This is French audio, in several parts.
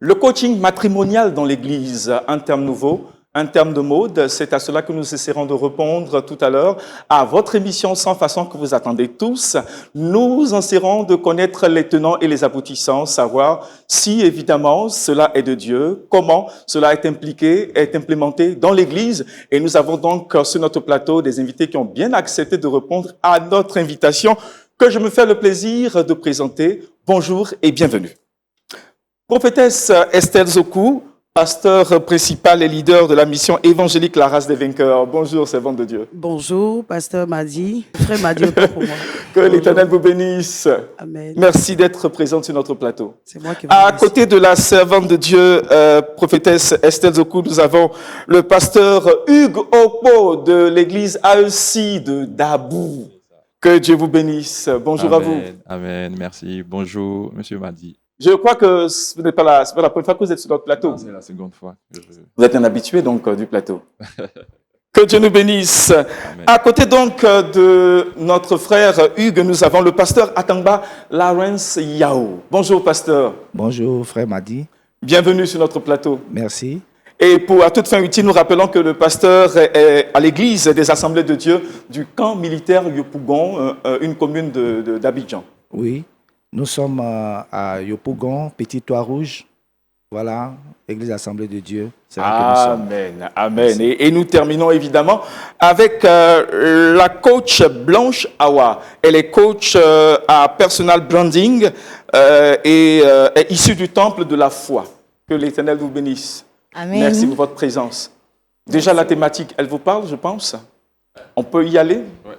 Le coaching matrimonial dans l'Église, un terme nouveau, un terme de mode, c'est à cela que nous essaierons de répondre tout à l'heure à votre émission Sans façon que vous attendez tous. Nous essaierons de connaître les tenants et les aboutissants, savoir si évidemment cela est de Dieu, comment cela est impliqué, est implémenté dans l'Église. Et nous avons donc sur notre plateau des invités qui ont bien accepté de répondre à notre invitation que je me fais le plaisir de présenter. Bonjour et bienvenue. Prophétesse Estelle Zokou, pasteur principal et leader de la mission évangélique La Race des Vainqueurs. Bonjour, servante de Dieu. Bonjour, pasteur Madi, frère Madi, autant pour moi. Que l'Éternel vous bénisse. Amen. Merci d'être présente sur notre plateau. C'est moi qui vous À remercie. côté de la servante de Dieu, prophétesse Estelle Zokou, nous avons le pasteur Hugues Okpo de l'église AEC de Dabou. Que Dieu vous bénisse. Bonjour Amen, à vous. Amen, merci. Bonjour, monsieur Madi. Je crois que ce n'est pas la première fois que vous êtes sur notre plateau. C'est la seconde fois que je... Vous êtes un habitué donc du plateau. Que Dieu nous bénisse. Amen. À côté donc de notre frère Hugues, nous avons le pasteur Atangba Lawrence Yao. Bonjour pasteur. Bonjour, frère Madi. Bienvenue sur notre plateau. Merci. Et pour à toute fin utile, nous rappelons que le pasteur est à l'église des Assemblées de Dieu du camp militaire Yopougon, une commune d'Abidjan. Oui, nous sommes à Yopougon, Petit Toit Rouge. Voilà, Église Assemblée de Dieu. C'est là que nous sommes. Amen, amen. Et nous terminons évidemment avec la coach Blanche Awa. Elle est coach à personal branding et est issue du temple de la foi. Que l'Éternel vous bénisse. Amen. Merci pour votre présence. Déjà la thématique, elle vous parle, je pense. On peut y aller. Ouais.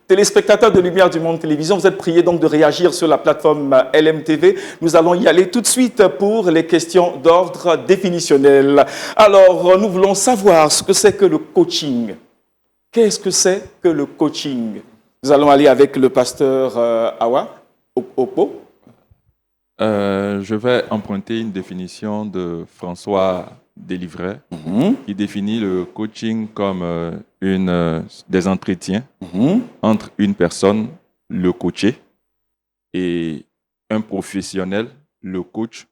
Téléspectateurs de Lumière du Monde Télévision, vous êtes priés donc de réagir sur la plateforme LMTV. Nous allons y aller tout de suite pour les questions d'ordre définitionnel. Alors, nous voulons savoir ce que c'est que le coaching. Qu'est-ce que c'est que le coaching? Nous allons aller avec le pasteur Awa, Okpo. Je vais emprunter une définition de François Délivret qui définit le coaching comme des entretiens entre une personne, le coaché, et un professionnel, le coach,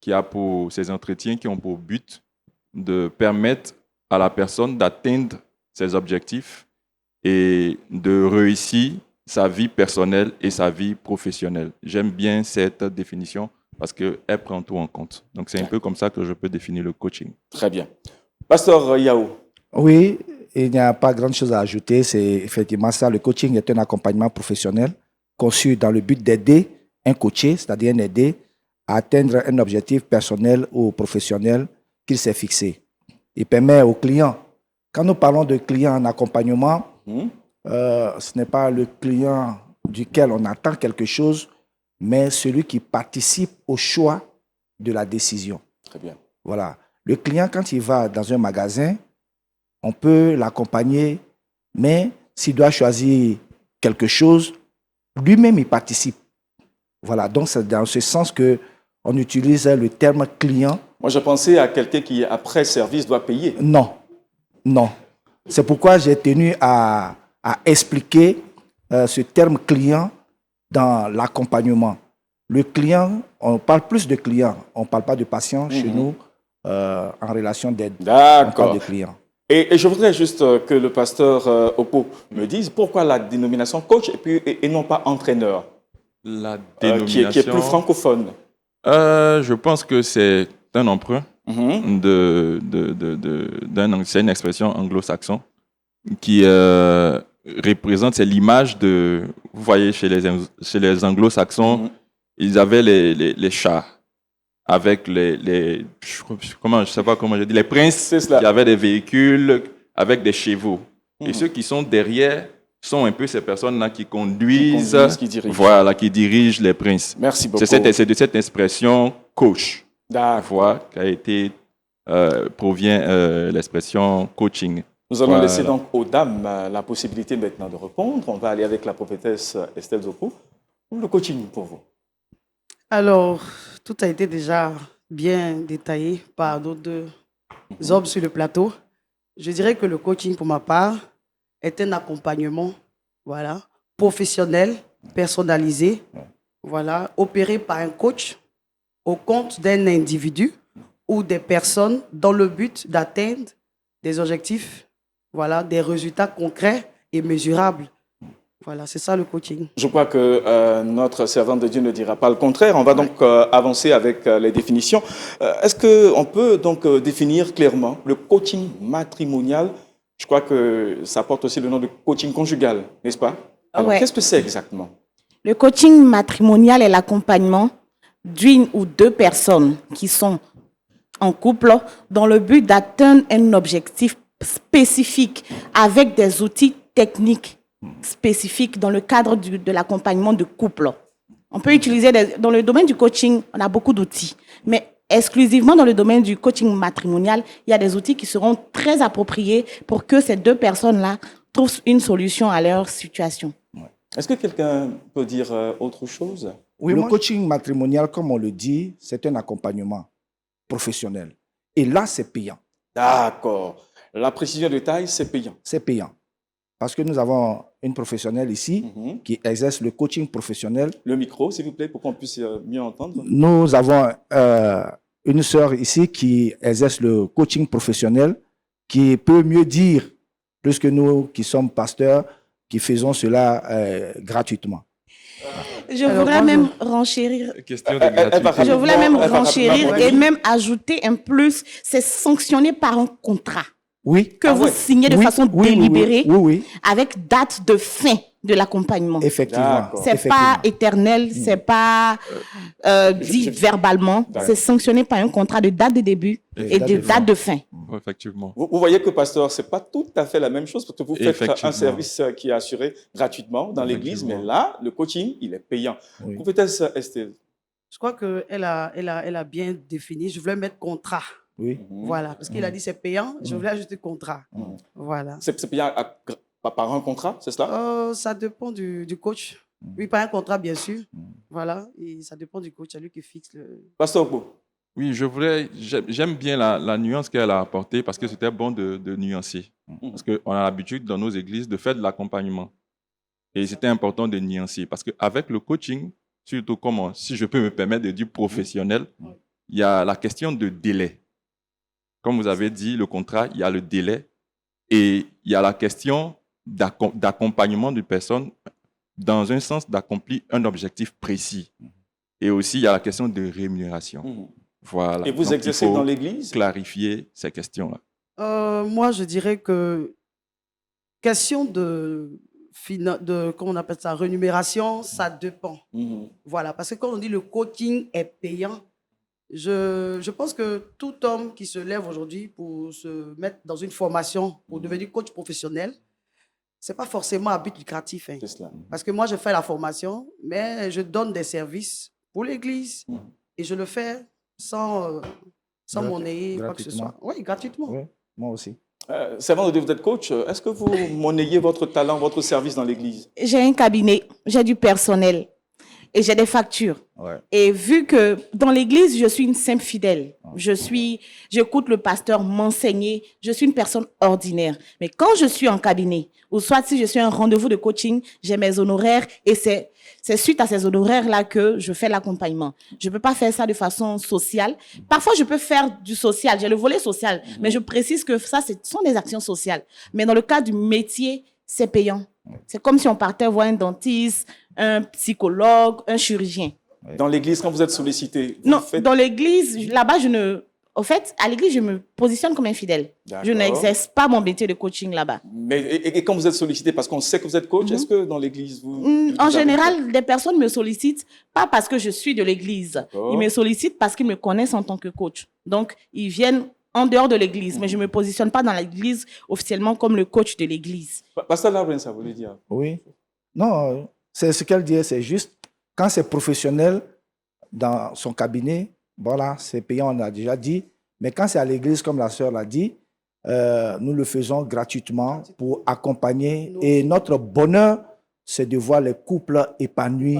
qui a pour ces entretiens qui ont pour but de permettre à la personne d'atteindre ses objectifs et de réussir sa vie personnelle et sa vie professionnelle. J'aime bien cette définition parce qu'elle prend tout en compte. Donc, c'est un peu comme ça que je peux définir le coaching. Très bien. Pasteur Yao. Oui, il n'y a pas grand chose à ajouter. C'est effectivement ça. Le coaching est un accompagnement professionnel conçu dans le but d'aider un coaché, c'est-à-dire un aidé, à atteindre un objectif personnel ou professionnel qu'il s'est fixé. Il permet aux clients, quand nous parlons de clients en accompagnement, ce n'est pas le client duquel on attend quelque chose, mais celui qui participe au choix de la décision. Très bien. Voilà. Le client, quand il va dans un magasin, on peut l'accompagner, mais s'il doit choisir quelque chose, lui-même, il participe. Voilà. Donc, c'est dans ce sens qu'on utilise le terme client. Moi, je pensais à quelqu'un qui, après service, doit payer. Non. Non. C'est pourquoi j'ai tenu à expliquer ce terme client dans l'accompagnement. Le client, on parle plus de client, on ne parle pas de patient chez nous en relation d'aide. On D'accord. parle de client. Et je voudrais juste que le pasteur Okpo me dise pourquoi la dénomination coach et non pas entraîneur, La qui est dénomination... plus francophone. Je pense que c'est un emprunt c'est une expression anglo-saxon qui représente, c'est l'image de, vous voyez, chez les anglo-saxons, ils avaient les chats avec je sais pas comment je dis, les princes qui avaient des véhicules avec des chevaux. Et ceux qui sont derrière sont un peu ces personnes-là qui conduisent, qui dirigent. Voilà, qui dirigent les princes. Merci beaucoup. C'est de cette expression coach. D'accord. Provient l'expression coaching. Nous allons Voilà. laisser donc aux dames la possibilité maintenant de répondre. On va aller avec la prophétesse Estelle Zokou. Le coaching pour vous. Alors, tout a été déjà bien détaillé par nos deux hommes sur le plateau. Je dirais que le coaching, pour ma part, est un accompagnement, voilà, professionnel, personnalisé, voilà, opéré par un coach au compte d'un individu ou des personnes dans le but d'atteindre des objectifs, voilà, des résultats concrets et mesurables. Voilà, c'est ça le coaching. Je crois que notre servante de Dieu ne dira pas le contraire. On va donc avancer avec les définitions. Est-ce qu'on peut donc définir clairement le coaching matrimonial? Je crois que ça porte aussi le nom de coaching conjugal, n'est-ce pas? Alors, Ouais. qu'est-ce que c'est exactement? Le coaching matrimonial est l'accompagnement d'une ou deux personnes qui sont en couple dans le but d'atteindre un objectif spécifique avec des outils techniques spécifiques dans le cadre de l'accompagnement de couple. On peut utiliser, dans le domaine du coaching, on a beaucoup d'outils, mais exclusivement dans le domaine du coaching matrimonial, il y a des outils qui seront très appropriés pour que ces deux personnes-là trouvent une solution à leur situation. Est-ce que quelqu'un peut dire autre chose? Oui, le coaching matrimonial, comme on le dit, c'est un accompagnement professionnel. Et là, c'est payant. D'accord. La précision de taille, c'est payant. C'est payant. Parce que nous avons une professionnelle ici qui exerce le coaching professionnel. Le micro, s'il vous plaît, pour qu'on puisse mieux entendre. Nous avons une sœur ici qui exerce le coaching professionnel, qui peut mieux dire, plus que nous qui sommes pasteurs, qui faisons cela gratuitement. Je voudrais même renchérir. Question de gratuité. Je voulais même renchérir et même ajouter un plus, c'est sanctionné par un contrat Oui. que vous signez de Oui, façon oui, oui, délibérée oui, avec date de fin de l'accompagnement. effectivement. D'accord. C'est pas éternel, c'est pas dit verbalement, c'est sanctionné par un contrat de date de début et de date de fin. Effectivement. Vous voyez que, pasteur, ce n'est pas tout à fait la même chose parce que vous faites un Effectivement. service qui est assuré gratuitement dans l'église, mais là, le coaching, il est payant. Oui. Prophétesse Estelle. Je crois qu'elle a bien défini. Je voulais mettre contrat. Oui. Voilà, parce qu'il a dit c'est payant. Je voulais ajouter contrat. Voilà. C'est payant par un contrat, c'est cela? Ça dépend du coach. Oui, pas un contrat, bien sûr. Voilà, et ça dépend du coach, c'est lui qui fixe le... Pasteur Ogbo. Oui, j'aime bien la nuance qu'elle a apportée parce que c'était bon de nuancer. Parce qu'on a l'habitude dans nos églises de faire de l'accompagnement. Et c'était important de nuancer parce qu'avec le coaching, surtout comment, si je peux me permettre de dire professionnel, il y a la question de délai. Comme vous avez dit, le contrat, il y a le délai et il y a la question d'accompagnement d'une personne dans un sens d'accomplir un objectif précis. Et aussi, il y a la question de rémunération. Voilà. Et vous Donc, exercez il faut dans l'église? clarifier ces questions-là. Moi, je dirais que question de comment on appelle ça, rémunération, ça dépend. Voilà, parce que quand on dit le coaching est payant, je pense que tout homme qui se lève aujourd'hui pour se mettre dans une formation pour devenir coach professionnel, ce n'est pas forcément à but lucratif. C'est cela. Parce que moi, je fais la formation, mais je donne des services pour l'église et je le fais sans monnayer quoi que ce soit. Oui, gratuitement. Oui, moi aussi. Servant de Dieu, vous êtes coach. Est-ce que vous monnayez votre talent, votre service dans l'église? J'ai un cabinet, j'ai du personnel et j'ai des factures. Ouais. Et vu que dans l'église, je suis une simple fidèle, j'écoute le pasteur m'enseigner, je suis une personne ordinaire. Mais quand je suis en cabinet, ou soit si je suis à un rendez-vous de coaching, j'ai mes honoraires et c'est suite à ces honoraires-là que je fais l'accompagnement. Je ne peux pas faire ça de façon sociale. Parfois, je peux faire du social, j'ai le volet social, mais je précise que ça, ce sont des actions sociales. Mais dans le cas du métier, c'est payant. C'est comme si on partait voir un dentiste, un psychologue, un chirurgien. Dans l'église, quand vous êtes sollicité, vous Non, faites... dans l'église, là-bas, au fait, à l'église, je me positionne comme infidèle. D'accord. Je n'exerce pas mon métier de coaching là-bas. Mais, et quand vous êtes sollicité, parce qu'on sait que vous êtes coach, est-ce que dans l'église, vous... En général, des personnes me sollicitent, pas parce que je suis de l'église. D'accord. Ils me sollicitent parce qu'ils me connaissent en tant que coach. Donc, ils viennent en dehors de l'église, mais je ne me positionne pas dans l'église officiellement comme le coach de l'église. Pasteur Lawrence, ça voulait dire? Oui. Non, c'est ce qu'elle dit, c'est juste. Quand c'est professionnel dans son cabinet, voilà, c'est payant, on a déjà dit. Mais quand c'est à l'église, comme la sœur l'a dit, nous le faisons gratuitement pour accompagner. Et notre bonheur, c'est de voir les couples épanouis,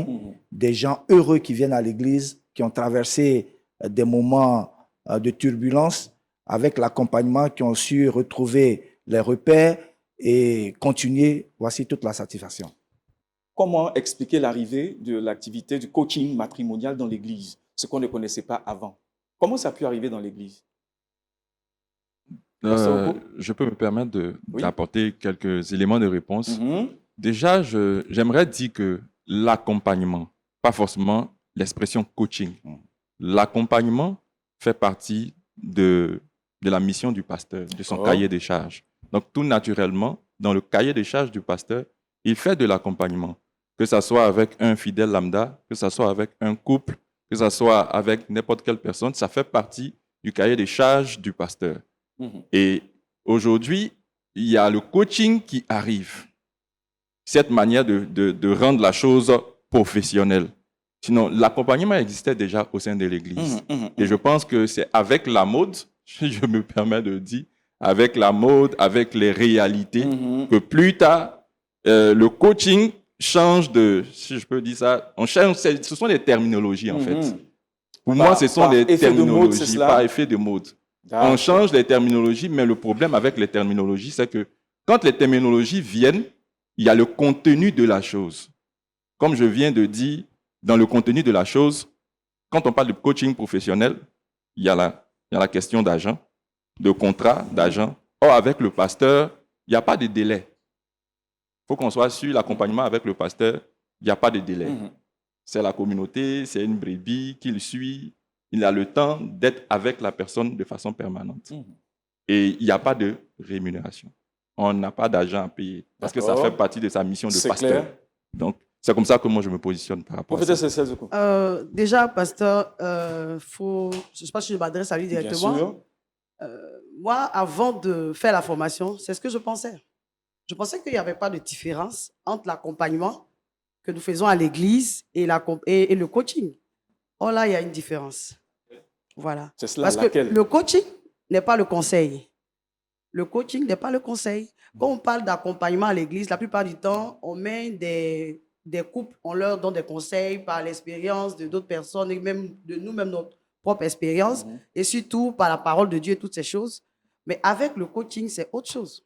des gens heureux qui viennent à l'église, qui ont traversé des moments de turbulence, avec l'accompagnement, qui ont su retrouver les repères et continuer. Voici toute la satisfaction. Comment expliquer l'arrivée de l'activité du coaching matrimonial dans l'église, ce qu'on ne connaissait pas avant? Comment ça a pu arriver dans l'Église? Pasteur Oko? Je peux me permettre Oui. d'apporter quelques éléments de réponse. Mhm. Déjà, j'aimerais dire que l'accompagnement, pas forcément l'expression coaching, l'accompagnement fait partie de la mission du pasteur, de son D'accord. cahier des charges. Donc, tout naturellement, dans le cahier des charges du pasteur, il fait de l'accompagnement, que ce soit avec un fidèle lambda, que ce soit avec un couple, que ce soit avec n'importe quelle personne, ça fait partie du cahier des charges du pasteur. Mhm. Et aujourd'hui, il y a le coaching qui arrive. Cette manière de rendre la chose professionnelle. Sinon, l'accompagnement existait déjà au sein de l'Église. Et je pense que c'est avec la mode, je me permets de dire, avec la mode, avec les réalités, que plus tard, le coaching change de, si je peux dire ça, ce sont des terminologies en fait. Pour moi, ce sont des effet de mode, c'est terminologies, cela? par effet de mode. On change les terminologies, mais le problème avec les terminologies, c'est que quand les terminologies viennent, il y a le contenu de la chose. Comme je viens de dire, dans le contenu de la chose, quand on parle de coaching professionnel, il y a la question d'argent, de contrat d'argent. Or, avec le pasteur, il n'y a pas de délai. Il faut qu'on soit sûr, l'accompagnement avec le pasteur, il n'y a pas de délai. C'est la communauté, c'est une brebis qu'il suit. Il a le temps d'être avec la personne de façon permanente. Et il n'y a pas de rémunération. On n'a pas d'argent à payer parce que ça fait partie de sa mission de C'est pasteur. clair. Donc, c'est comme ça que moi, je me positionne par rapport à ça. Professeur Cécile Zoko. Déjà, pasteur, je ne sais pas si je m'adresse à lui directement. Bien sûr. Moi, avant de faire la formation, c'est ce que je pensais. Je pensais qu'il n'y avait pas de différence entre l'accompagnement que nous faisons à l'église et le coaching. Oh là, il y a une différence. Voilà. C'est cela, Parce laquelle? que le coaching n'est pas le conseil. Le coaching n'est pas le conseil. Quand on parle d'accompagnement à l'église, la plupart du temps, on met des couples, on leur donne des conseils par l'expérience de d'autres personnes et même de nous-mêmes, notre propre expérience, et surtout par la parole de Dieu et toutes ces choses. Mais avec le coaching, c'est autre chose.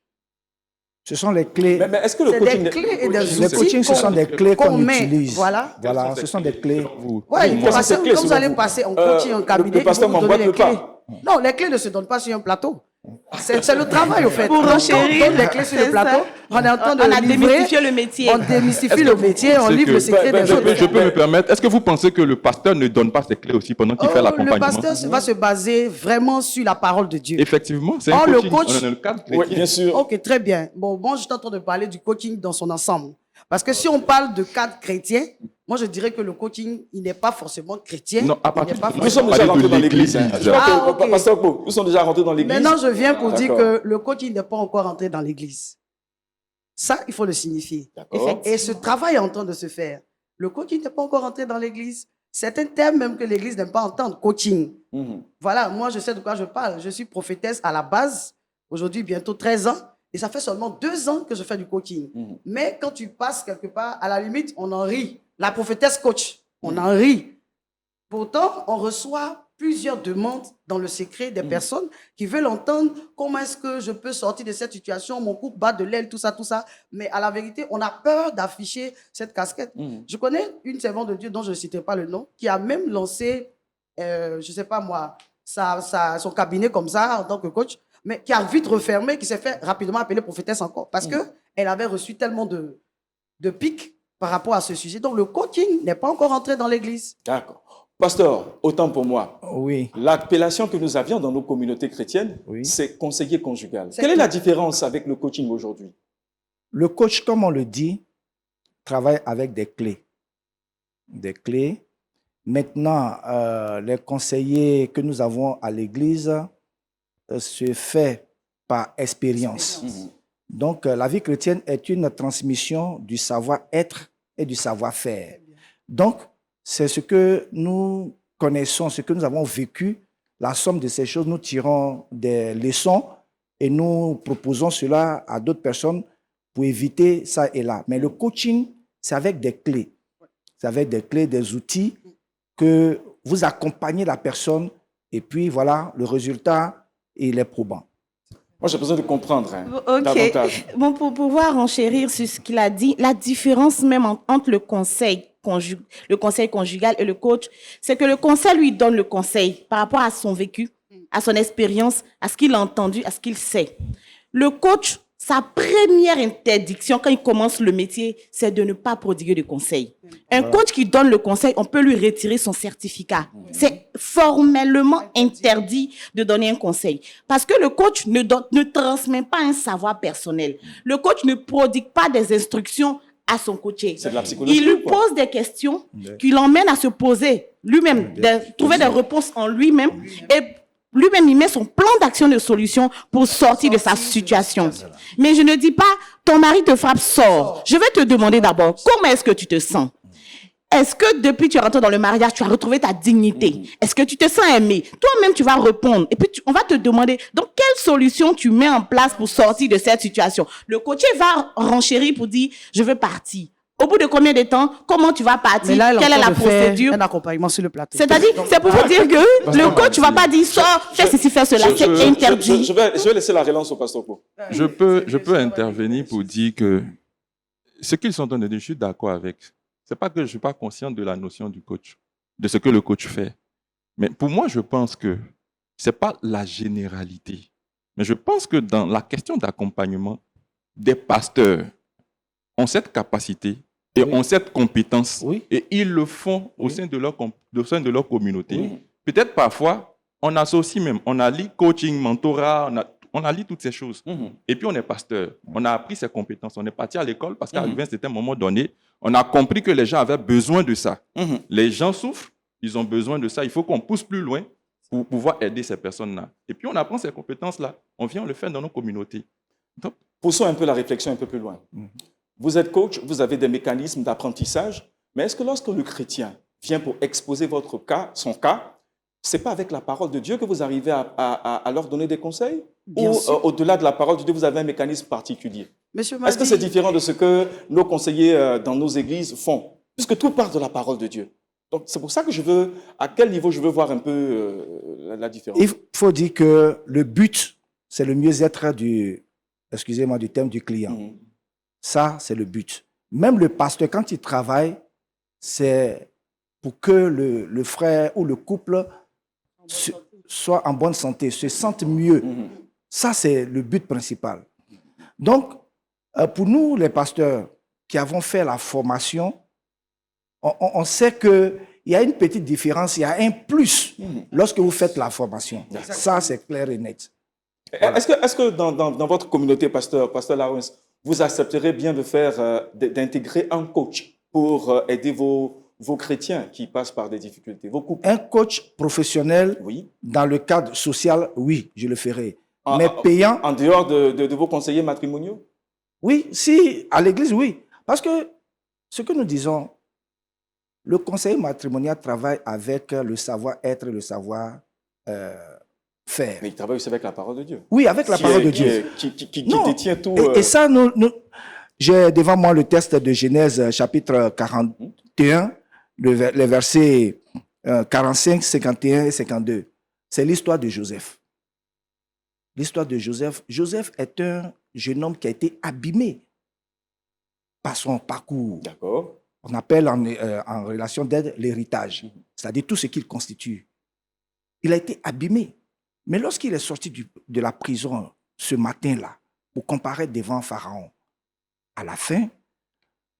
Ce sont les clés. Mais est-ce que le C'est coaching... des clés et des Le outils coaching, ce sont des clés qu'on met. utilise. Voilà. Voilà, ce sont des clés. Ouais, Quelles sont ces clés, quand vous selon allez vous? passer en coaching, en cabinet, le pasteur ils vont vous donner les m'emboîte le clés. pas. Non, les clés ne se donnent pas sur un plateau. C'est le travail, au fait. Pour Donc, enchérir, on donne les clés sur le c'est plateau, ça. on est en train de On a livrer, démystifié le métier. on démystifie le métier, on C'est livre que- le secret des Je choses. peux me permettre. Est-ce que vous pensez que le pasteur ne donne pas ses clés aussi pendant qu'il fait Le l'accompagnement? pasteur va se baser vraiment sur la parole de Dieu. Effectivement, c'est un Oh, le coaching. coach- On est dans le cadre Oui, chrétien. bien sûr. Ok, très bien. Bon, moi, je suis en train de parler du coaching dans son ensemble. Parce que si on parle de cadre chrétien, moi, je dirais que le coaching, il n'est pas forcément chrétien. Non, à Il partir n'est pas de- Nous sommes Parler déjà de rentrés dans l'église. l'église. Je crois Ah, que, ok. Pasteur Okpo, nous sommes déjà rentrés dans l'église. Maintenant, je viens pour dire D'accord. que le coaching n'est pas encore entré dans l'église. Ça, il faut le signifier. D'accord. Et ce travail est en train de se faire. Le coaching n'est pas encore entré dans l'église. C'est un terme même que l'église n'aime pas entendre, coaching. Voilà, moi, je sais de quoi je parle. Je suis prophétesse à la base. Aujourd'hui, bientôt 13 ans. Et ça fait seulement 2 ans que je fais du coaching. Mais quand tu passes quelque part, à la limite, on en rit. La prophétesse coach, on en rit. Pourtant, on reçoit plusieurs demandes dans le secret des personnes qui veulent entendre comment est-ce que je peux sortir de cette situation, mon couple bat de l'aile, tout ça, tout ça. Mais à la vérité, on a peur d'afficher cette casquette. Je connais une servante de Dieu dont je ne citerai pas le nom, qui a même lancé, je ne sais pas moi, son cabinet comme ça en tant que coach, mais qui a vite refermé, qui s'est fait rapidement appeler prophétesse encore, parce qu'elle avait reçu tellement de pics par rapport à ce sujet. Donc le coaching n'est pas encore entré dans l'église. D'accord. Pasteur, autant pour moi. Oui. L'appellation que nous avions dans nos communautés chrétiennes, Oui. c'est conseiller conjugal. C'est Quelle est tout. la différence avec le coaching aujourd'hui? Le coach, comme on le dit, travaille avec des clés. Des clés. Maintenant, les conseillers que nous avons à l'église se fait par expérience. Donc, la vie chrétienne est une transmission du savoir-être et du savoir-faire. Donc, c'est ce que nous connaissons, ce que nous avons vécu. La somme de ces choses, nous tirons des leçons et nous proposons cela à d'autres personnes pour éviter ça et là. Mais le coaching, c'est avec des clés. C'est avec des clés, des outils que vous accompagnez la personne et puis voilà, le résultat, il est probant. Moi, j'ai besoin de comprendre Ok. davantage. Bon, pour pouvoir enchérir sur ce qu'il a dit, la différence même entre le conseil le conseil conjugal et le coach, c'est que le conseil lui donne le conseil par rapport à son vécu, à son expérience, à ce qu'il a entendu, à ce qu'il sait. Le coach, sa première interdiction quand il commence le métier, c'est de ne pas prodiguer de conseils. Un coach qui donne le conseil, on peut lui retirer son certificat. C'est formellement interdit de donner un conseil. Parce que le coach ne transmet pas un savoir personnel. Le coach ne prodigue pas des instructions à son coaché. C'est de la psychologie. Il lui pose des questions qui l'emmènent à se poser lui-même, trouver des réponses en lui-même et lui-même, il met son plan d'action de solution pour sortir de sa situation. Mais je ne dis pas, ton mari te frappe, sors. Je vais te demander d'abord, comment est-ce que tu te sens? Est-ce que depuis que tu es rentré dans le mariage, tu as retrouvé ta dignité? Est-ce que tu te sens aimé? Toi-même, tu vas répondre. Et puis, on va te demander, donc, quelle solution tu mets en place pour sortir de cette situation? Le coaché va renchérir pour dire, je veux partir. Au bout de combien de temps? Comment tu vas partir? Mais là, quelle est la procédure? Un accompagnement sur le plateau. C'est-à-dire, c'est pour vous dire que le coach ne va pas dire, sors, fais ceci, fais cela, c'est interdit. Je vais laisser la relance au pasteur Po. Je peux intervenir pour dire que ce qu'ils sont en train de dire, je suis d'accord avec. C'est pas que je ne suis pas conscient de la notion du coach, de ce que le coach fait. Mais pour moi, je pense que ce n'est pas la généralité. Mais je pense que dans la question d'accompagnement, des pasteurs ont cette capacité et ont cette compétence. Et ils le font au sein de leur communauté. Peut-être parfois, on associe même, on a lu coaching, mentorat, on a lu toutes ces choses. Et puis on est pasteur, on a appris ces compétences, on est parti à l'école parce qu'à un certain moment donné, on a compris que les gens avaient besoin de ça. Les gens souffrent, ils ont besoin de ça, il faut qu'on pousse plus loin pour pouvoir aider ces personnes-là. Et puis on apprend ces compétences-là, on vient le faire dans nos communautés. Donc, poussons un peu la réflexion un peu plus loin. Vous êtes coach, vous avez des mécanismes d'apprentissage, mais est-ce que lorsque le chrétien vient pour exposer son cas, ce n'est pas avec la parole de Dieu que vous arrivez à leur donner des conseils? Ou au-delà de la parole de Dieu, vous avez un mécanisme particulier? Est-ce que c'est différent de ce que nos conseillers dans nos églises font? Puisque tout part de la parole de Dieu. Donc c'est pour ça que à quel niveau je veux voir un peu la différence. Il faut dire que le but, c'est le mieux-être du thème du client. Ça, c'est le but. Même le pasteur, quand il travaille, c'est pour que le frère ou le couple soit en bonne santé, se sente mieux. Ça, c'est le but principal. Donc, pour nous, les pasteurs qui avons fait la formation, on sait qu'il y a une petite différence, il y a un plus lorsque vous faites la formation. Ça, c'est clair et net. Voilà. Est-ce que dans votre communauté, pasteur Lawrence, vous accepterez bien d'intégrer un coach pour aider vos chrétiens qui passent par des difficultés, vos couples? Un coach professionnel, dans le cadre social, oui, je le ferai. Mais payant... En dehors de vos conseillers matrimoniaux? Oui, si, à l'église, oui. Parce que ce que nous disons, le conseiller matrimonial travaille avec le savoir-être et le savoir-faire. Mais il travaille aussi avec la parole de Dieu. Oui, avec la parole de Dieu. Qui détient tout. Et ça, j'ai devant moi le texte de Genèse, chapitre 41, les versets 45, 51 et 52. C'est l'histoire de Joseph. L'histoire de Joseph. Joseph est un jeune homme qui a été abîmé par son parcours. D'accord. On appelle en relation d'aide l'héritage, c'est-à-dire tout ce qu'il constitue. Il a été abîmé. Mais lorsqu'il est sorti de la prison ce matin-là pour comparaître devant Pharaon, à la fin,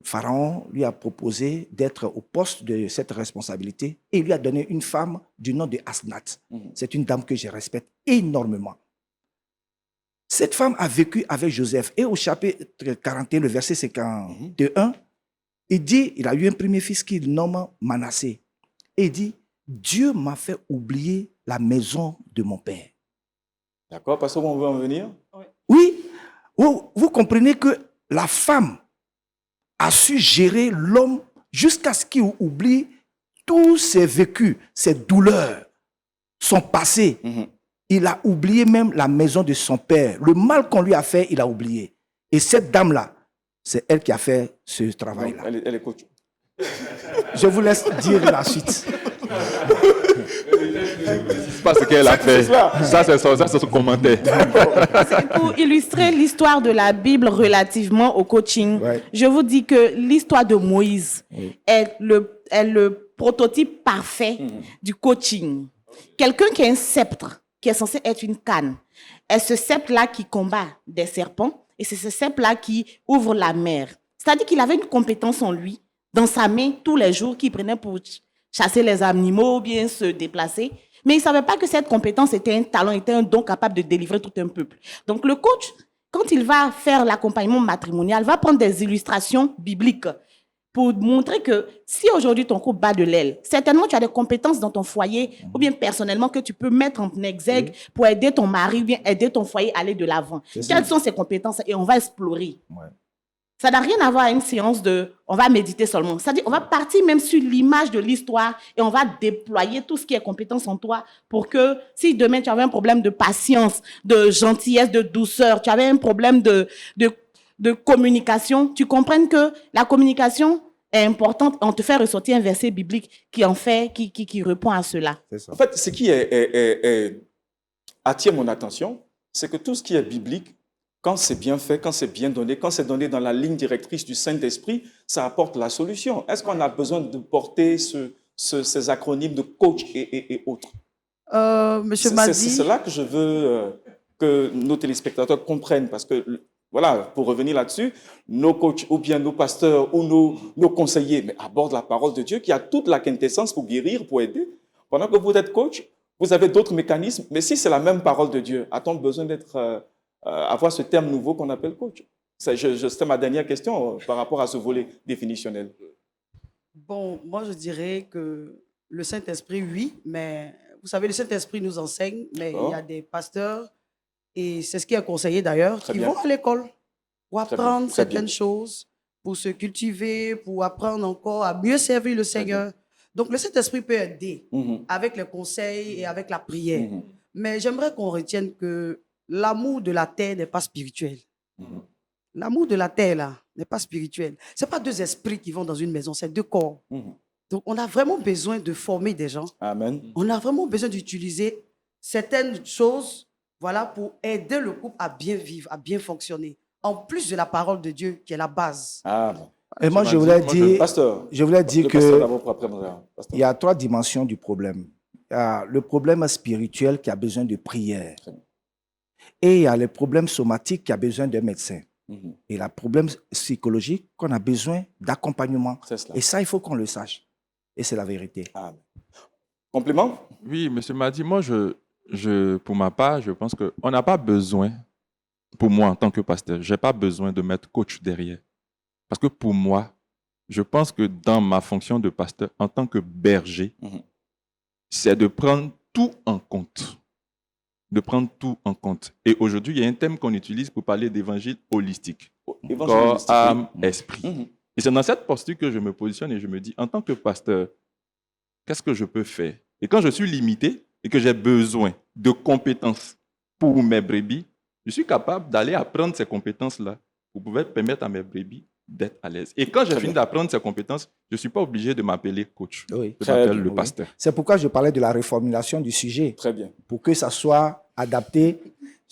Pharaon lui a proposé d'être au poste de cette responsabilité et il lui a donné une femme du nom de Asnath. C'est une dame que je respecte énormément. Cette femme a vécu avec Joseph et au chapitre 41, le verset 51, il a eu un premier fils qu'il nomme Manassé. Et il dit, Dieu m'a fait oublier la maison de mon père. D'accord, parce qu'on veut en venir? Oui, vous comprenez que la femme a su gérer l'homme jusqu'à ce qu'il oublie tous ses vécus, ses douleurs, son passé. Il a oublié même la maison de son père. Le mal qu'on lui a fait, il a oublié. Et cette dame-là, c'est elle qui a fait ce travail-là. Elle est coach. Je vous laisse dire la suite. C'est pas ce qu'elle a fait. Ça, c'est son commentaire. C'est pour illustrer l'histoire de la Bible relativement au coaching. Ouais. Je vous dis que l'histoire de Moïse est le prototype parfait du coaching. Quelqu'un qui a un sceptre, qui est censé être une canne, est ce sceptre-là qui combat des serpents et c'est ce sceptre-là qui ouvre la mer. C'est-à-dire qu'il avait une compétence en lui, dans sa main, tous les jours, qu'il prenait pour chasser les animaux ou bien se déplacer. Mais il ne savait pas que cette compétence était un talent, était un don capable de délivrer tout un peuple. Donc le coach, quand il va faire l'accompagnement matrimonial, va prendre des illustrations bibliques pour montrer que si aujourd'hui ton couple bat de l'aile, certainement tu as des compétences dans ton foyer ou bien personnellement que tu peux mettre en exergue pour aider ton mari ou bien aider ton foyer à aller de l'avant. Quelles sont ces compétences? Et on va explorer. Ouais. Ça n'a rien à voir avec une séance on va méditer seulement. C'est-à-dire on va partir même sur l'image de l'histoire et on va déployer tout ce qui est compétence en toi pour que si demain tu avais un problème de patience, de gentillesse, de douceur, tu avais un problème de communication, tu comprennes que la communication est importante. On te fait ressortir un verset biblique qui répond à cela. C'est ça. En fait, ce qui attire mon attention, c'est que tout ce qui est biblique, quand c'est bien fait, quand c'est bien donné, quand c'est donné dans la ligne directrice du Saint-Esprit, ça apporte la solution. Est-ce qu'on a besoin de porter ces acronymes de coach et autres? Monsieur Madi. C'est là que je veux que nos téléspectateurs comprennent, parce que, voilà, pour revenir là-dessus, nos coachs ou bien nos pasteurs ou nos conseillers mais abordent la parole de Dieu qui a toute la quintessence pour guérir, pour aider. Pendant que vous êtes coach, vous avez d'autres mécanismes, mais si c'est la même parole de Dieu, a-t-on besoin avoir ce terme nouveau qu'on appelle coach? C'était ma dernière question par rapport à ce volet définitionnel. Bon, moi je dirais que le Saint-Esprit, oui, mais vous savez, le Saint-Esprit nous enseigne, mais il y a des pasteurs, et c'est ce qui est conseillé d'ailleurs, qui vont à l'école pour apprendre certaines choses, pour se cultiver, pour apprendre encore à mieux servir le Seigneur. Donc le Saint-Esprit peut aider avec les conseils et avec la prière. Mais j'aimerais qu'on retienne que l'amour de la terre n'est pas spirituel. L'amour de la terre, là, n'est pas spirituel. Ce n'est pas deux esprits qui vont dans une maison, c'est deux corps. Donc, on a vraiment besoin de former des gens. Amen. On a vraiment besoin d'utiliser certaines choses, voilà, pour aider le couple à bien vivre, à bien fonctionner. En plus de la parole de Dieu, qui est la base. Ah, Et moi, je voulais dire, pasteur, je voulais dire que il il y a trois dimensions du problème. Il y a le problème spirituel qui a besoin de prière. Et il y a le problème somatique qui a besoin d'un médecin. Et le problème psychologique qu'on a besoin d'accompagnement. Et ça, il faut qu'on le sache. Et c'est la vérité. Ah. Complément? Oui, M. Madi, moi, pour ma part, je pense qu'on n'a pas besoin, pour moi en tant que pasteur, je n'ai pas besoin de mettre coach derrière. Parce que pour moi, je pense que dans ma fonction de pasteur, en tant que berger, c'est de prendre tout en compte. De prendre tout en compte. Et aujourd'hui, il y a un thème qu'on utilise pour parler d'évangile holistique. Corps, âme, esprit. Et c'est dans cette posture que je me positionne et je me dis, en tant que pasteur, qu'est-ce que je peux faire? Et quand je suis limité et que j'ai besoin de compétences pour mes brebis, je suis capable d'aller apprendre ces compétences-là pour pouvoir permettre à mes brebis d'être à l'aise. Et quand j'ai fini d'apprendre ces compétences, je ne suis pas obligé de m'appeler coach. Oui. Je m'appelle le pasteur. C'est pourquoi je parlais de la reformulation du sujet. Très bien. Pour que ça soit adapté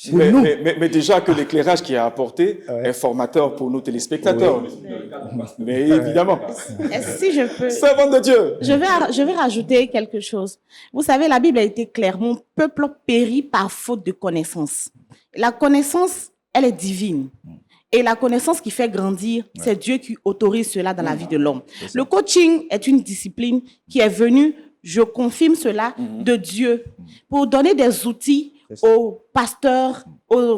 pour nous. Mais déjà que l'éclairage qui est apporté est formateur pour nos téléspectateurs. Mais évidemment. Si je peux... Servant de Dieu. Je vais rajouter quelque chose. Vous savez, la Bible a été claire. Mon peuple périt par faute de connaissance. La connaissance, elle est divine. Et la connaissance qui fait grandir, c'est Dieu qui autorise cela dans la vie de l'homme. Le coaching est une discipline qui est venue, je confirme cela, de Dieu pour donner des outils aux pasteurs, aux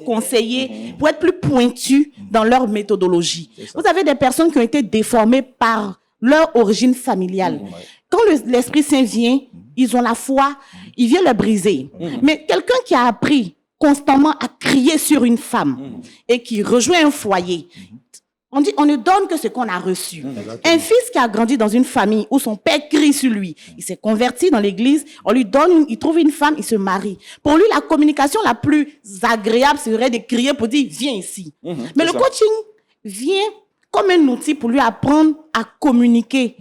conseillers, pour être plus pointus dans leur méthodologie. Vous avez des personnes qui ont été déformées par leur origine familiale. Quand l'Esprit Saint vient, ils ont la foi, il vient le briser. Mais quelqu'un qui a appris constamment à crier sur une femme et qui rejoint un foyer, on dit, on ne donne que ce qu'on a reçu. Un fils qui a grandi dans une famille où son père crie sur lui, il s'est converti dans l'église, on lui donne, il trouve une femme, il se marie. Pour lui, la communication la plus agréable serait de crier pour dire, viens ici. Mais le coaching vient comme un outil pour lui apprendre à communiquer.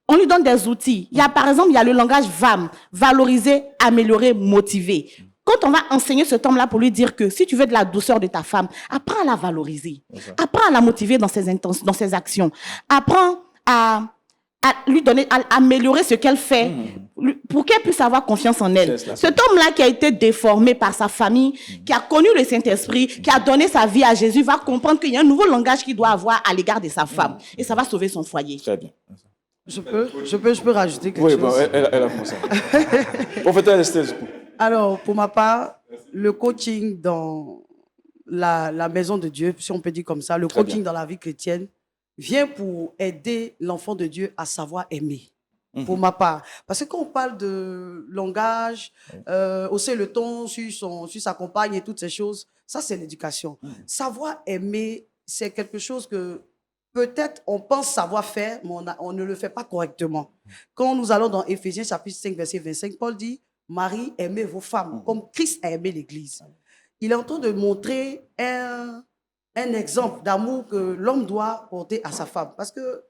On lui donne des outils. Il y a, par exemple, il y a le langage VAM, valoriser, améliorer, motiver. Quand on va enseigner ce terme-là pour lui dire que si tu veux de la douceur de ta femme, apprends à la valoriser. Apprends à la motiver dans ses actions. Apprends à lui donner, à améliorer ce qu'elle fait pour qu'elle puisse avoir confiance en elle. Cet homme-là qui a été déformé par sa famille, qui a connu le Saint-Esprit, qui a donné sa vie à Jésus, va comprendre qu'il y a un nouveau langage qu'il doit avoir à l'égard de sa femme. Et ça va sauver son foyer. Très bien. Je peux rajouter quelque chose. Oui, bon, elle a commencé. Prophétesse Esther. Alors, pour ma part, le coaching dans la maison de Dieu, si on peut dire comme ça, le coaching dans la vie chrétienne, vient pour aider l'enfant de Dieu à savoir aimer. Pour ma part. Parce que quand on parle de langage, hausser le ton sur sa compagne et toutes ces choses, ça c'est l'éducation. Savoir aimer, c'est quelque chose que peut-être on pense savoir faire, mais on ne le fait pas correctement. Quand nous allons dans Éphésiens chapitre 5, verset 25, Paul dit, Marie, aimez vos femmes, comme Christ a aimé l'Église. Il est en train de montrer un exemple d'amour que l'homme doit porter à sa femme. Parce que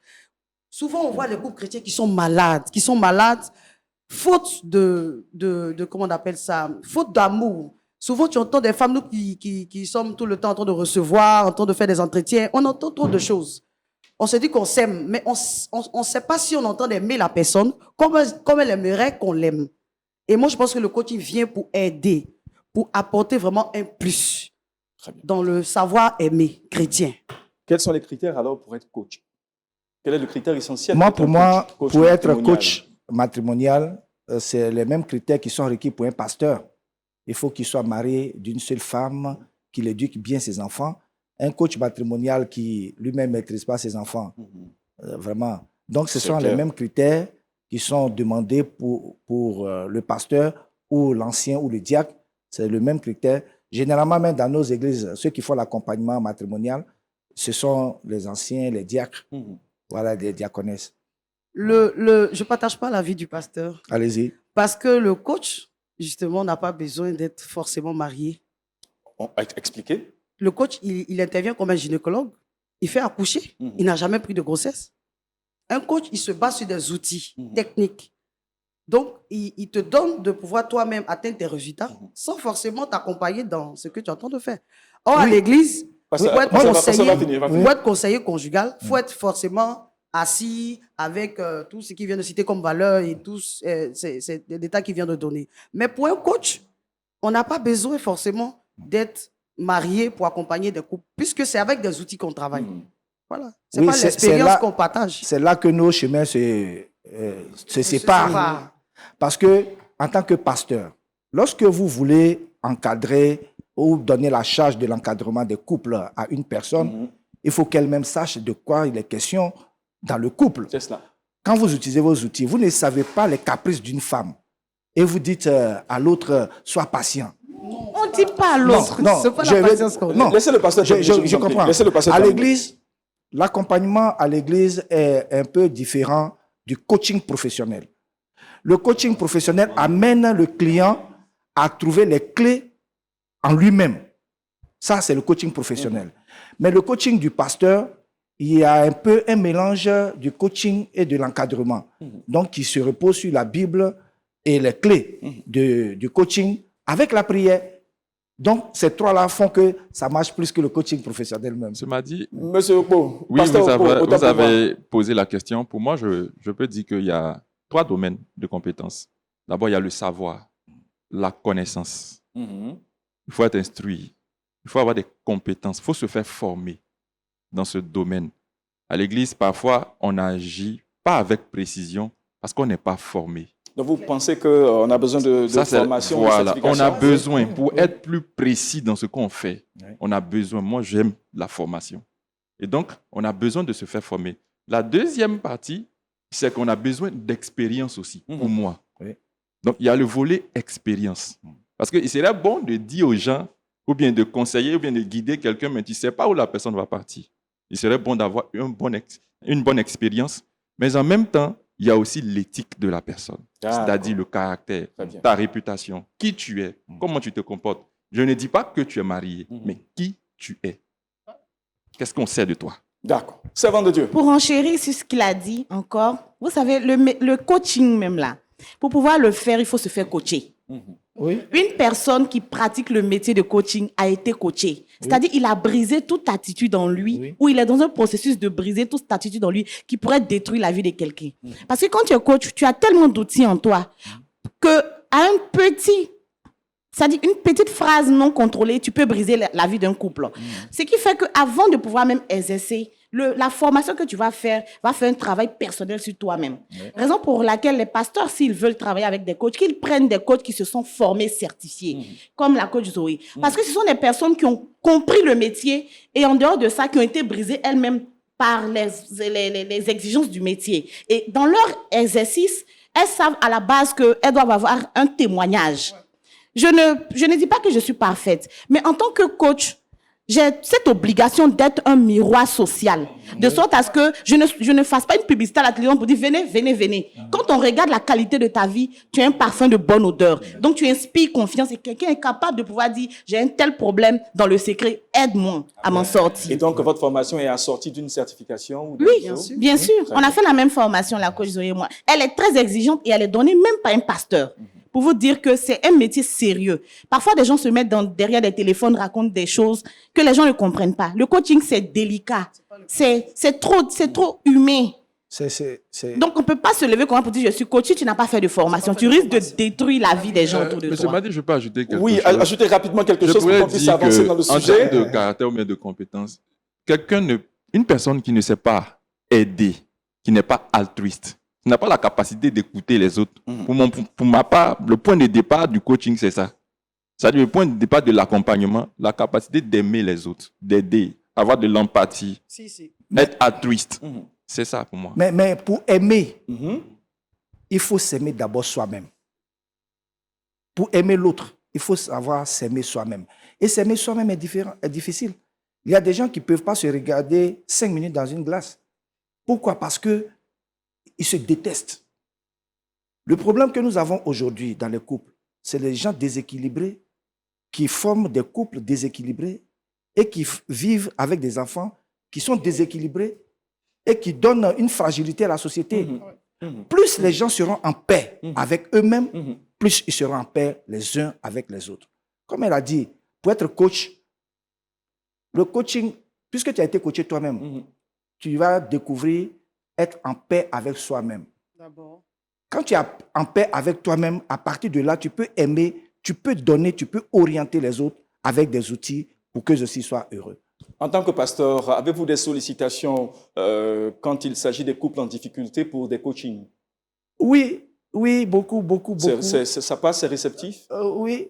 souvent, on voit des couples chrétiens qui sont malades faute comment on appelle ça, faute d'amour. Souvent, tu entends des femmes, nous qui sommes tout le temps en train de recevoir, en train de faire des entretiens, on entend trop de choses. On se dit qu'on s'aime, mais on ne sait pas si on entend aimer la personne comme elle aimerait qu'on l'aime. Et moi, je pense que le coaching vient pour aider, pour apporter vraiment un plus dans le savoir aimer chrétien. Quels sont les critères alors pour être coach? Quel est le critère essentiel? Pour moi, pour être coach matrimonial, c'est les mêmes critères qui sont requis pour un pasteur. Il faut qu'il soit marié d'une seule femme, qu'il éduque bien ses enfants. Un coach matrimonial qui lui-même ne maîtrise pas ses enfants, vraiment. Donc, ce sont les mêmes critères qui sont demandés pour le pasteur ou l'ancien ou le diacre. C'est le même critère. Généralement, même dans nos églises, ceux qui font l'accompagnement matrimonial, ce sont les anciens, les diacres. Voilà, les diaconesses. Je ne partage pas l'avis du pasteur. Allez-y. Parce que le coach, justement, n'a pas besoin d'être forcément marié. Expliquez. Le coach, il intervient comme un gynécologue. Il fait accoucher. Il n'a jamais pris de grossesse. Un coach, il se base sur des outils techniques. Donc, il te donne de pouvoir toi-même atteindre tes résultats sans forcément t'accompagner dans ce que tu es en train de faire. Or, à l'église, pour être conseiller conjugal, il faut être forcément assis avec tout ce qu'il vient de citer comme valeur et tous ces détails qu'il vient de donner. Mais pour un coach, on n'a pas besoin forcément d'être marié pour accompagner des couples, puisque c'est avec des outils qu'on travaille. Voilà. C'est pas l'expérience qu'on partage. C'est là que nos chemins se séparent. Parce que, en tant que pasteur, lorsque vous voulez encadrer ou donner la charge de l'encadrement des couples à une personne, il faut qu'elle-même sache de quoi il est question dans le couple. C'est cela. Quand vous utilisez vos outils, vous ne savez pas les caprices d'une femme. Et vous dites à l'autre, sois patient. On ne dit pas à l'autre. Non, c'est pas la patience qu'on a. Laissez le pasteur. Je comprends. Laissez le pasteur à l'église, l'accompagnement à l'église est un peu différent du coaching professionnel. Le coaching professionnel amène le client à trouver les clés en lui-même. Ça, c'est le coaching professionnel. Mais le coaching du pasteur, il y a un peu un mélange du coaching et de l'encadrement. Donc, qui se repose sur la Bible et les clés du coaching avec la prière. Donc, ces trois-là font que ça marche plus que le coaching professionnel même. Je m'a dit. Monsieur Okpo, Oui, vous avez posé la question. Pour moi, je peux dire qu'il y a 3 domaines de compétences. D'abord, il y a le savoir, la connaissance. Il faut être instruit. Il faut avoir des compétences. Il faut se faire former dans ce domaine. À l'église, parfois, on n'agit pas avec précision parce qu'on n'est pas formé. Donc, vous pensez qu'on a besoin de formation, voilà, de on a besoin, pour être plus précis dans ce qu'on fait, on a besoin, moi j'aime la formation. Et donc, on a besoin de se faire former. La deuxième partie, c'est qu'on a besoin d'expérience aussi, pour moi. Donc, il y a le volet expérience. Parce qu'il serait bon de dire aux gens, ou bien de conseiller, ou bien de guider quelqu'un, mais tu ne sais pas où la personne va partir. Il serait bon d'avoir une bonne expérience, mais en même temps, il y a aussi l'éthique de la personne, c'est-à-dire le caractère, ta réputation, qui tu es, comment tu te comportes. Je ne dis pas que tu es marié, mais qui tu es. Qu'est-ce qu'on sait de toi? D'accord. Servant de Dieu. Pour enchérir sur ce qu'il a dit encore, vous savez, le coaching même là, pour pouvoir le faire, il faut se faire coacher. Oui. Une personne qui pratique le métier de coaching a été coachée. C'est-à-dire il a brisé toute attitude en lui, ou il est dans un processus de briser toute attitude en lui qui pourrait détruire la vie de quelqu'un. Parce que quand tu es coach, tu as tellement d'outils en toi que à c'est-à-dire une petite phrase non contrôlée, tu peux briser la vie d'un couple. Ce qui fait qu'avant de pouvoir même exercer, la formation que tu vas faire un travail personnel sur toi-même. Raison pour laquelle les pasteurs, s'ils veulent travailler avec des coachs, qu'ils prennent des coachs qui se sont formés, certifiés, comme la coach Zoé. Parce que ce sont des personnes qui ont compris le métier et en dehors de ça, qui ont été brisées elles-mêmes par les exigences du métier. Et dans leur exercice, elles savent à la base qu'elles doivent avoir un témoignage. Je ne dis pas que je suis parfaite, mais en tant que coach, j'ai cette obligation d'être un miroir social, de sorte à ce que je ne fasse pas une publicité à la télévision pour dire venez. Quand on regarde la qualité de ta vie, tu as un parfum de bonne odeur. Donc tu inspires confiance et quelqu'un est capable de pouvoir dire j'ai un tel problème dans le secret, aide-moi à m'en sortir. Et donc votre formation est assortie d'une certification ou Oui, bien sûr. On a fait la même formation, la coach Zoé et moi. Elle est très exigeante et elle est donnée même par un pasteur. Pour vous dire que c'est un métier sérieux. Parfois, des gens se mettent derrière des téléphones, racontent des choses que les gens ne comprennent pas. Le coaching, c'est délicat. C'est trop humain. Donc, on ne peut pas se lever comme pour dire je suis coach si tu n'as pas fait de formation. Tu risques de détruire la vie des gens autour de Monsieur toi. Madi, je peux ajouter quelque chose. Oui, ajoutez rapidement quelque chose pour qu'on puisse avancer dans le en sujet. termes de caractère ou bien de compétences, une personne qui ne sait pas aider, qui n'est pas altruiste, qui n'a pas la capacité d'écouter les autres. Pour ma part, le point de départ du coaching, c'est ça. C'est-à-dire le point de départ de l'accompagnement, la capacité d'aimer les autres, d'aider, avoir de l'empathie, être altruiste. C'est ça pour moi. Mais pour aimer, il faut s'aimer d'abord soi-même. Pour aimer l'autre, il faut savoir s'aimer soi-même. Et s'aimer soi-même est difficile. Il y a des gens qui ne peuvent pas se regarder 5 minutes dans une glace. Pourquoi? Parce qu'ils se détestent. Le problème que nous avons aujourd'hui dans les couples, c'est les gens déséquilibrés qui forment des couples déséquilibrés et qui vivent avec des enfants qui sont déséquilibrés et qui donnent une fragilité à la société. Plus les gens seront en paix avec eux-mêmes, plus ils seront en paix les uns avec les autres. Comme elle a dit, pour être coach, le coaching, puisque tu as été coaché toi-même, tu vas découvrir être en paix avec soi-même. D'abord. Quand tu es en paix avec toi-même, à partir de là, tu peux aimer, tu peux donner, tu peux orienter les autres avec des outils pour que ceux-ci soient heureux. En tant que pasteur, avez-vous des sollicitations quand il s'agit des couples en difficulté pour des coachings? Oui, beaucoup. Ça passe, c'est réceptif? Oui.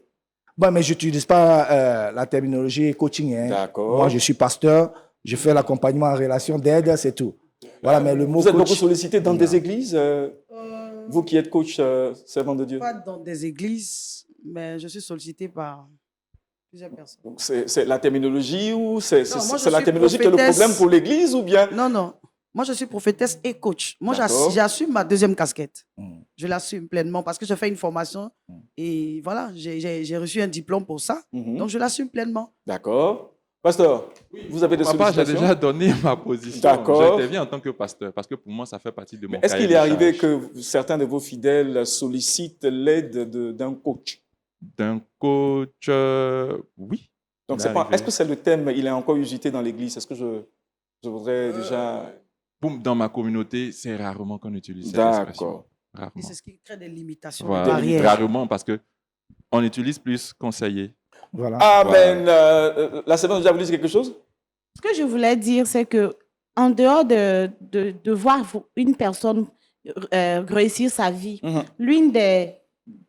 Bon, mais je n'utilise pas la terminologie coaching. D'accord. Moi, je suis pasteur, je fais l'accompagnement en relation d'aide, c'est tout. Voilà, mais le mot vous êtes coach, beaucoup sollicité dans des églises, vous qui êtes coach, servant de Dieu? Pas dans des églises, mais je suis sollicité par plusieurs personnes. Donc c'est la terminologie ou c'est moi, la terminologie qui est le problème pour l'église ou bien? Non. Moi, je suis prophétesse et coach. Moi, D'accord. j'assume ma deuxième casquette. Je l'assume pleinement parce que je fais une formation et voilà, j'ai reçu un diplôme pour ça. Donc, je l'assume pleinement. D'accord. Pasteur, vous avez des Papa, j'ai sollicitations? déjà donné ma position. D'accord. J'interviens en tant que pasteur parce que pour moi, ça fait partie de mon Est-ce cahier qu'il est de arrivé charge. que certains de vos fidèles sollicitent l'aide d'un coach? D'un coach, oui. Donc, Il est arrivé. est-ce que c'est le thème, il est encore usité dans l'église? Est-ce que je voudrais déjà... Dans ma communauté, c'est rarement qu'on utilise cette expression. D'accord. Et Rarement. c'est ce qui crée des limitations, Voilà. des barrières. Rarement parce que on utilise plus conseiller. voilà. Amen. La servante vous a voulu dire quelque chose? Ce que je voulais dire, c'est que en dehors de voir une personne réussir sa vie, l'une des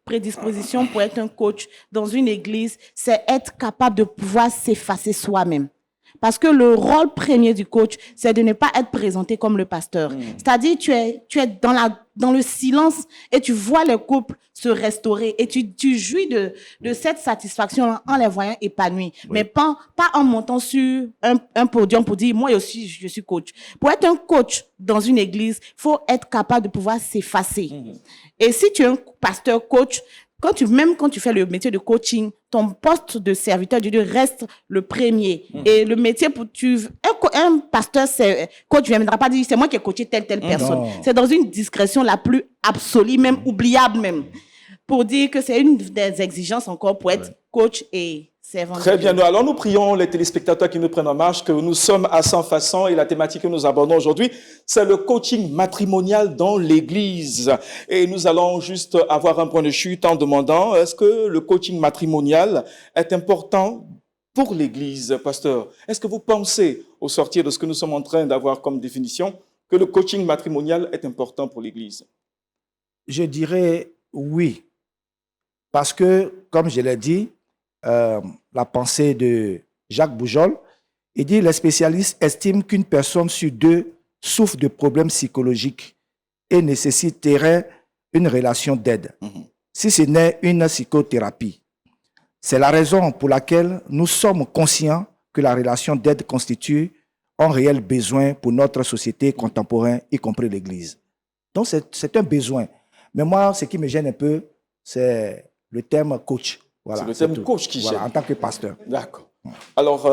prédispositions pour être un coach dans une église, c'est être capable de pouvoir s'effacer soi-même. Parce que le rôle premier du coach, c'est de ne pas être présenté comme le pasteur. C'est-à-dire, tu es dans le silence et tu vois les couples se restaurer et tu jouis de cette satisfaction en les voyant épanouis. Oui. Mais pas en montant sur un podium pour dire, moi aussi, je suis coach. Pour être un coach dans une église, il faut être capable de pouvoir s'effacer. Et si tu es un pasteur coach, même quand tu fais le métier de coaching, ton poste de serviteur de Dieu reste le premier. Et le métier un pasteur, coach ne viendra pas dire, c'est moi qui ai coaché telle personne. Non. C'est dans une discrétion la plus absolue, même oubliable même, pour dire que c'est une des exigences encore pour être coach et servant de Très Dieu. bien. Alors, nous prions les téléspectateurs qui nous prennent en marche que nous sommes à 100 façons et la thématique que nous abordons aujourd'hui, c'est le coaching matrimonial dans l'Église. Et nous allons juste avoir un point de chute en demandant, est-ce que le coaching matrimonial est important pour l'Église, pasteur? Est-ce que vous pensez, au sortir de ce que nous sommes en train d'avoir comme définition, que le coaching matrimonial est important pour l'Église? Je dirais oui. Parce que, comme je l'ai dit, la pensée de Jacques Boujol, il dit les spécialistes estiment qu'une personne sur deux souffre de problèmes psychologiques et nécessiterait une relation d'aide, si ce n'est une psychothérapie. C'est la raison pour laquelle nous sommes conscients que la relation d'aide constitue un réel besoin pour notre société contemporaine, y compris l'Église. Donc, c'est un besoin. Mais moi, ce qui me gêne un peu, c'est le terme coach. Voilà, c'est le terme tout. coach qui gêne. En tant que pasteur. D'accord. Alors,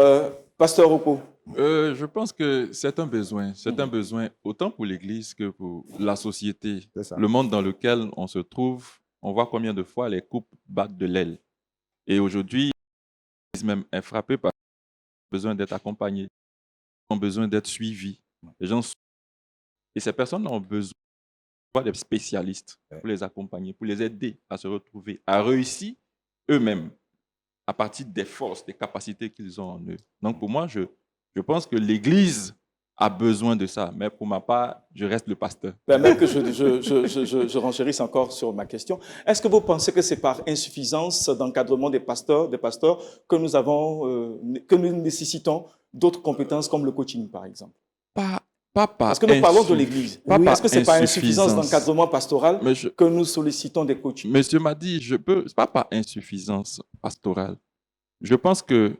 pasteur Oko. Je pense que c'est un besoin. C'est un besoin autant pour l'Église que pour la société. C'est ça. Le monde dans lequel on se trouve, on voit combien de fois les couples battent de l'aile. Et aujourd'hui, l'Église même est frappée par le besoin d'être accompagnés, ont besoin d'être suivis. Les gens et ces personnes ont besoin des spécialistes pour les accompagner, pour les aider à se retrouver, à réussir eux-mêmes à partir des forces, des capacités qu'ils ont en eux. Donc pour moi, je pense que l'Église a besoin de ça. Mais pour ma part, je reste le pasteur. Même que je renchérisse encore sur ma question. Est-ce que vous pensez que c'est par insuffisance d'encadrement des pasteurs que nous nécessitons d'autres compétences comme le coaching, par exemple? Parce que nous parlons de l'Église. Est-ce que c'est par insuffisance d'encadrement pastoral que nous sollicitons des coachs? Monsieur m'a dit, c'est pas par insuffisance pastorale. Je pense que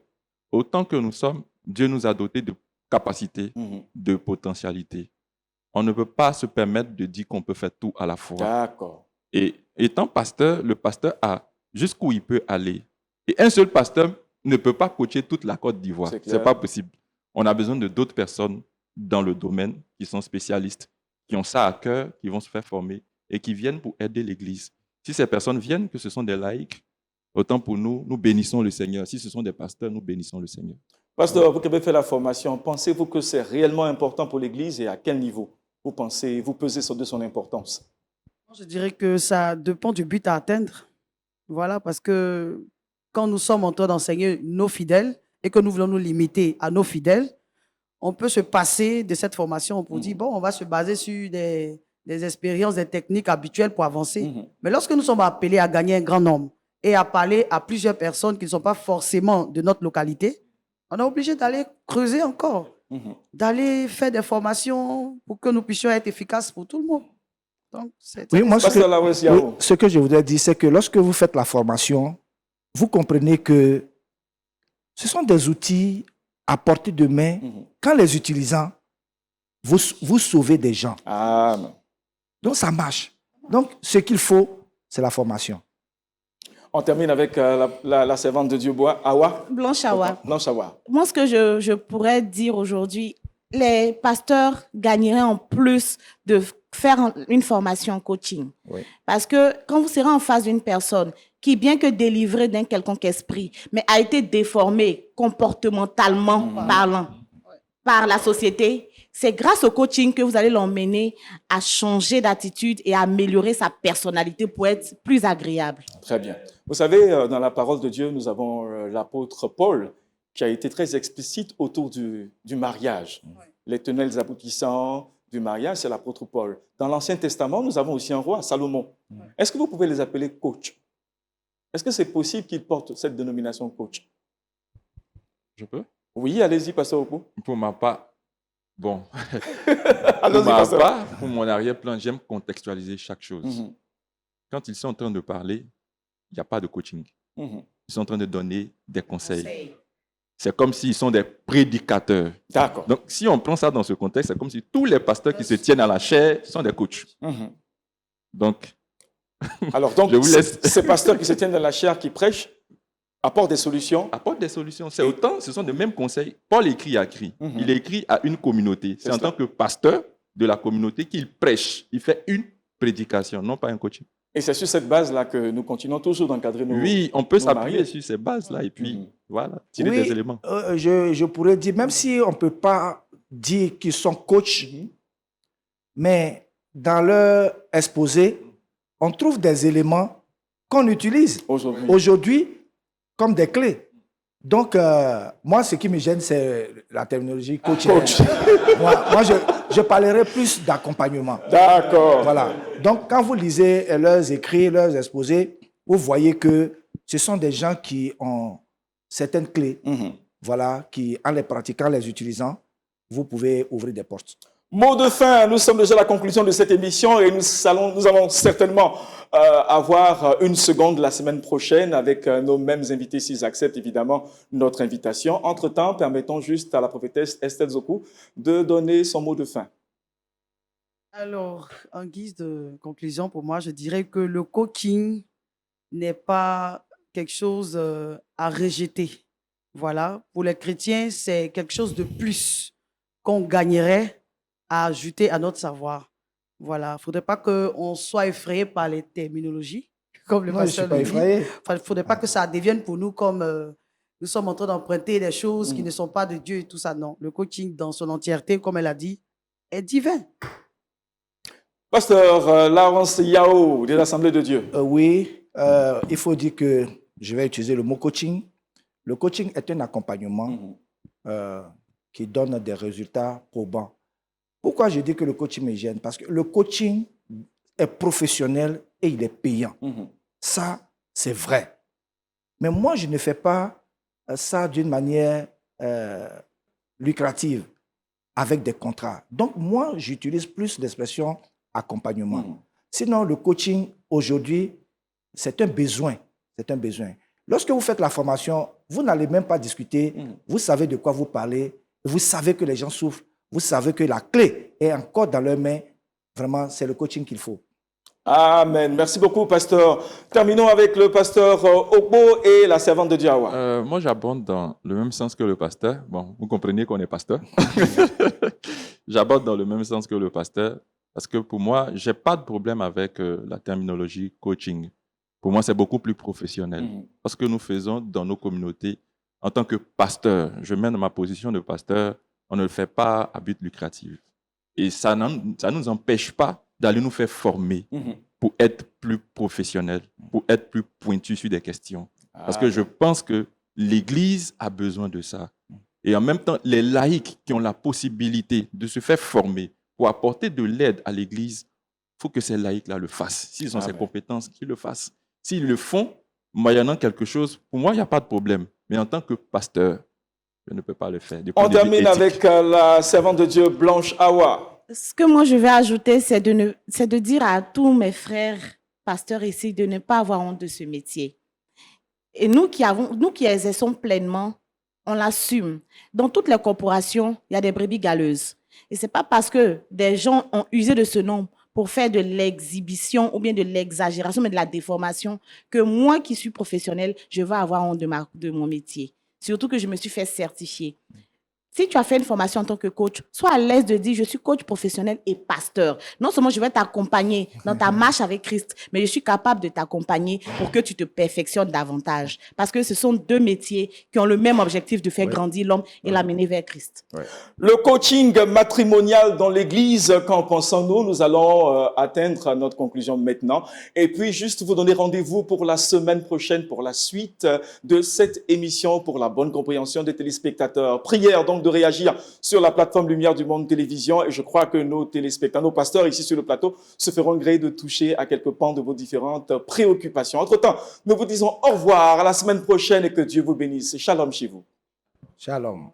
autant que nous sommes, Dieu nous a dotés de capacités, de potentialités. On ne peut pas se permettre de dire qu'on peut faire tout à la fois. D'accord. Et étant pasteur, le pasteur a jusqu'où il peut aller. Et un seul pasteur ne peut pas coacher toute la Côte d'Ivoire. C'est pas possible. On a besoin de d'autres personnes dans le domaine qui sont spécialistes, qui ont ça à cœur, qui vont se faire former et qui viennent pour aider l'Église. Si ces personnes viennent, que ce sont des laïcs, autant pour nous, nous bénissons le Seigneur. Si ce sont des pasteurs, nous bénissons le Seigneur. Pasteur, vous qui avez fait la formation, pensez-vous que c'est réellement important pour l'Église et à quel niveau vous pesez de son importance? Je dirais que ça dépend du but à atteindre. Voilà, parce que quand nous sommes en train d'enseigner nos fidèles et que nous voulons nous limiter à nos fidèles, on peut se passer de cette formation pour dire, bon, on va se baser sur des expériences, des techniques habituelles pour avancer. Mais lorsque nous sommes appelés à gagner un grand nombre et à parler à plusieurs personnes qui ne sont pas forcément de notre localité, on est obligé d'aller creuser encore, d'aller faire des formations pour que nous puissions être efficaces pour tout le monde. Donc, oui, moi, ce que je voudrais dire, c'est que lorsque vous faites la formation, vous comprenez que ce sont des outils à portée de main. Qu'en les utilisant, vous sauvez des gens. Donc, ça marche. Donc, ce qu'il faut, c'est la formation. On termine avec la servante de Dieu Bois, Awa. Blanche Awa. Blanche Awa. Moi, ce que je pourrais dire aujourd'hui, les pasteurs gagneraient en plus de faire une formation en coaching. Oui. Parce que quand vous serez en face d'une personne qui, bien que délivrée d'un quelconque esprit, mais a été déformée comportementalement parlant par la société, c'est grâce au coaching que vous allez l'emmener à changer d'attitude et à améliorer sa personnalité pour être plus agréable. Très bien. Vous savez, dans la parole de Dieu, nous avons l'apôtre Paul qui a été très explicite autour du mariage. Oui. Les tenants, les aboutissants du mariage, c'est l'apôtre Paul. Dans l'Ancien Testament, nous avons aussi un roi, Salomon. Oui. Est-ce que vous pouvez les appeler coach? Est-ce que c'est possible qu'ils portent cette dénomination coach? Je peux? Oui, allez-y, pasteur Oko. Pour ma part, bon. Pour mon arrière-plan, j'aime contextualiser chaque chose. Quand ils sont en train de parler, il n'y a pas de coaching. Ils sont en train de donner des conseils. C'est comme s'ils sont des prédicateurs. D'accord. Donc, si on prend ça dans ce contexte, c'est comme si tous les pasteurs qui se tiennent à la chair sont des coachs. Donc, Alors donc, Je vous laisse. ces pasteurs qui se tiennent dans la chair, qui prêchent, apportent des solutions. Apporte des solutions. C'est autant, ce sont les mêmes conseils. Paul écrit à qui? Mhm. Il écrit à une communauté. C'est en cela. tant que pasteur de la communauté qu'il prêche. Il fait une prédication, non pas un coaching. Et c'est sur cette base-là que nous continuons toujours d'encadrer nos... Oui, on peut nos s'appuyer mariés. sur ces bases-là et puis, Mhm. voilà, tirer Oui, des éléments. je pourrais dire, même si on ne peut pas dire qu'ils sont coachs, mais dans leur exposé, on trouve des éléments qu'on utilise Aujourd'hui. aujourd'hui comme des clés. Donc, moi, ce qui me gêne, c'est la terminologie coach. Coach. Moi, je parlerai plus d'accompagnement. D'accord. Voilà. Donc, quand vous lisez leurs écrits, leurs exposés, vous voyez que ce sont des gens qui ont certaines clés, Mhm. voilà, qui, en les pratiquant, les utilisant, vous pouvez ouvrir des portes. Mot de fin, nous sommes déjà à la conclusion de cette émission et nous allons certainement avoir une seconde la semaine prochaine avec nos mêmes invités s'ils acceptent évidemment notre invitation. Entre-temps, permettons juste à la prophétesse Estelle Zokou de donner son mot de fin. Alors, en guise de conclusion, pour moi, je dirais que le coaching n'est pas quelque chose à rejeter. Voilà. Pour les chrétiens, c'est quelque chose de plus qu'on gagnerait à ajouter à notre savoir. Voilà. Il ne faudrait pas qu'on soit effrayé par les terminologies, comme le Moi, je ne suis pasteur pas le dit. effrayé. Il ne faudrait pas que ça devienne pour nous comme nous sommes en train d'emprunter des choses qui ne sont pas de Dieu et tout ça. Non. Le coaching dans son entièreté, comme elle a dit, est divin. Pasteur Lawrence Yao de l'Assemblée de Dieu. Oui, il faut dire que je vais utiliser le mot coaching. Le coaching est un accompagnement qui donne des résultats probants. Pourquoi je dis que le coaching me gêne? Parce que le coaching est professionnel et il est payant. Ça, c'est vrai. Mais moi, je ne fais pas ça d'une manière lucrative, avec des contrats. Donc, moi, j'utilise plus l'expression accompagnement. Sinon, le coaching, aujourd'hui, c'est un besoin. C'est un besoin. Lorsque vous faites la formation, vous n'allez même pas discuter. Vous savez de quoi vous parlez. Vous savez que les gens souffrent. Vous savez que la clé est encore dans leurs mains. Vraiment, c'est le coaching qu'il faut. Amen. Merci beaucoup, pasteur. Terminons avec le pasteur Ogbo et la servante de Diawa. Moi, j'aborde dans le même sens que le pasteur. Bon, vous comprenez qu'on est pasteur. J'aborde dans le même sens que le pasteur parce que pour moi, je n'ai pas de problème avec la terminologie coaching. Pour moi, c'est beaucoup plus professionnel. Parce que nous faisons dans nos communautés, en tant que pasteur, je mets dans ma position de pasteur, on ne le fait pas à but lucratif. Et ça ne nous empêche pas d'aller nous faire former pour être plus professionnel, pour être plus pointu sur des questions. Parce que je pense que l'Église a besoin de ça. Et en même temps, les laïcs qui ont la possibilité de se faire former pour apporter de l'aide à l'Église, il faut que ces laïcs-là le fassent. S'ils ont ces compétences, qu'ils le fassent. S'ils le font, moyennant quelque chose, pour moi, il n'y a pas de problème. Mais en tant que pasteur, je ne peux pas le faire. On termine avec la servante de Dieu, Blanche Awa. Ce que moi je vais ajouter, c'est de dire à tous mes frères pasteurs ici de ne pas avoir honte de ce métier. Et nous qui exerçons pleinement, on l'assume. Dans toutes les corporations, il y a des brebis galeuses. Et ce n'est pas parce que des gens ont usé de ce nom pour faire de l'exhibition ou bien de l'exagération, mais de la déformation, que moi qui suis professionnelle, je vais avoir honte de mon métier. Surtout que je me suis fait certifier. Si tu as fait une formation en tant que coach, sois à l'aise de dire je suis coach professionnel et pasteur. Non seulement je vais t'accompagner dans ta marche avec Christ, mais je suis capable de t'accompagner pour que tu te perfectionnes davantage. Parce que ce sont deux métiers qui ont le même objectif de faire grandir l'homme et l'amener vers Christ. Le coaching matrimonial dans l'Église, qu'en pensons-nous? Nous allons atteindre notre conclusion maintenant. Et puis, juste vous donner rendez-vous pour la semaine prochaine, pour la suite de cette émission, pour la bonne compréhension des téléspectateurs. Prière donc de réagir sur la plateforme Lumière du Monde Télévision. Et je crois que nos téléspectateurs, nos pasteurs ici sur le plateau se feront gré de toucher à quelques pans de vos différentes préoccupations. Entre-temps, nous vous disons au revoir à la semaine prochaine et que Dieu vous bénisse. Shalom chez vous. Shalom.